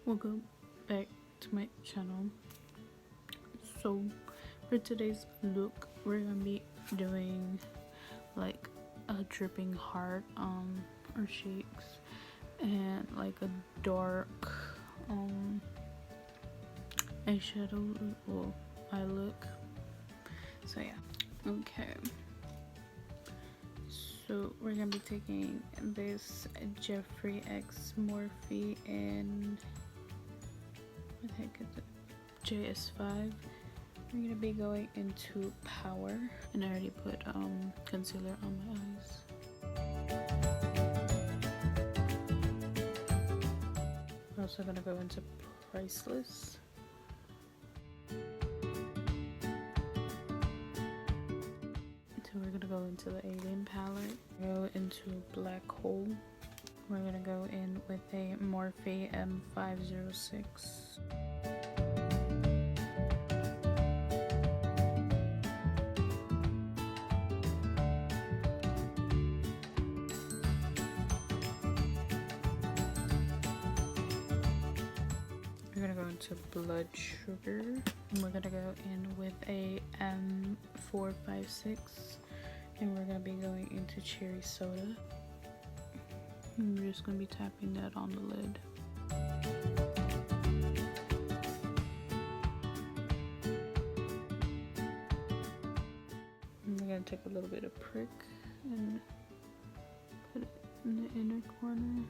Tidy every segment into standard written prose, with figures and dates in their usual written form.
Welcome back to my channel. So for today's look, we're gonna be doing like a dripping heart or cheeks and like a dark eyeshadow eye look. So yeah, okay, so we're gonna be taking this Jeffree X Morphe and what the heck is it? JS5. We're gonna be going into Power, and I already put concealer on my eyes. We're also gonna go into Priceless. So we're gonna go into the Alien palette. Go into Black Hole. We're gonna go in with a Morphe M506. We're gonna go into Blood Sugar. And we're gonna go in with a M456. And we're gonna be going into Cherry Soda. And we're just gonna be tapping that on the lid. And we're gonna take a little bit of prick and put it in the inner corner.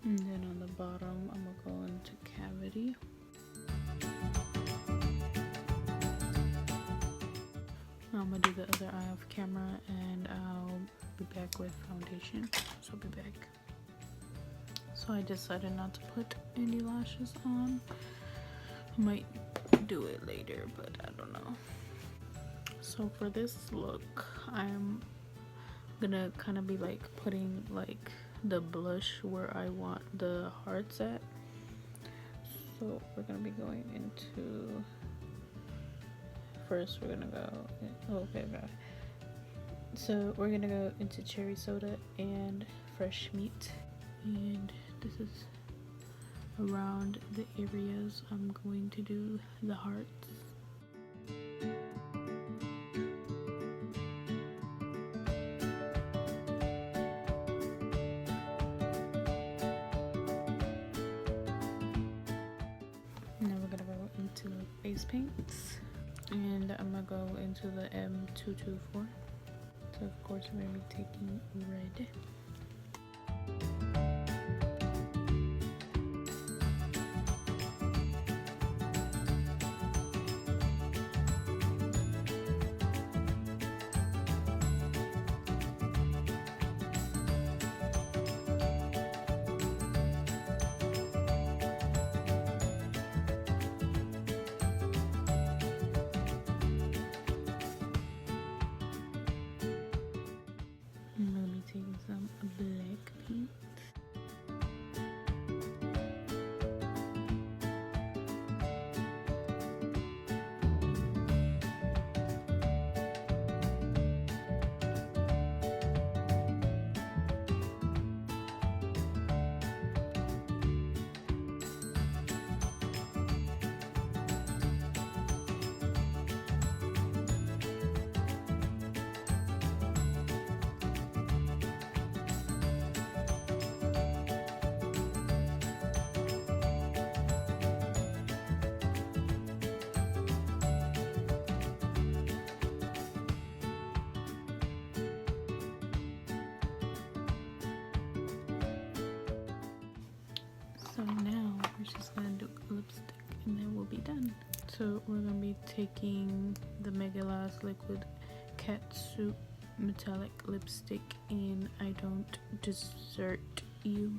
And then on the bottom, I'm gonna go into Cavity. I'm gonna do the other eye off camera and I'll be back with foundation. So I'll be back. So I decided not to put any lashes on. I might do it later, but I don't know. So for this look, I'm gonna kind of be like putting like the blush where I want the hearts at. So we're gonna be going into, first we're gonna go, okay. So we're gonna go into Cherry Soda and Fresh Meat, and this is around the areas I'm going to do the hearts. Now we're gonna go into the face paints, and I'm gonna go into the M224. So of course I'm gonna be taking red. I'm gonna be taking some black paint. So now we're just gonna do lipstick and then we'll be done. So we're gonna be taking the Mega Last Liquid Catsuit Metallic Lipstick in I Don't Desert You.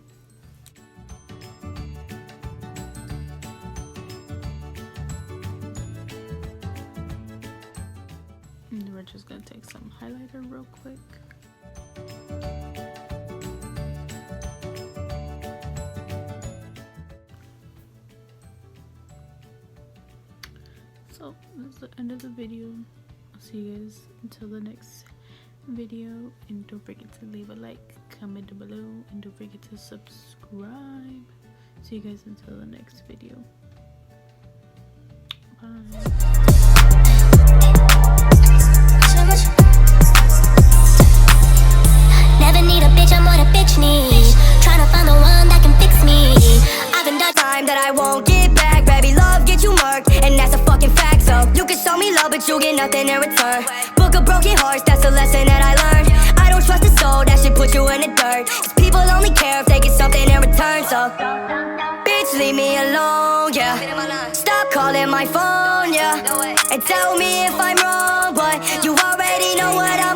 And we're just gonna take some highlighter real quick. So that's the end of the video. I'll see you guys until the next video, and don't forget to leave a like, comment below, and don't forget to subscribe. See you guys until the next video. Bye. Never need a bitch, I'm what a bitch needs. Tryna find the one that can fix me. I've been done time that I won't get back. Baby, love get you murked, and that's a fucking fact. So you can show me love, but you get nothing in return. Book of broken hearts, that's a lesson that I learned. I don't trust a soul, that shit put you in the dirt. Cause people only care if they get something in return. So bitch, leave me alone, yeah. Stop calling my phone, yeah. And tell me if I'm wrong, but you already know what I'm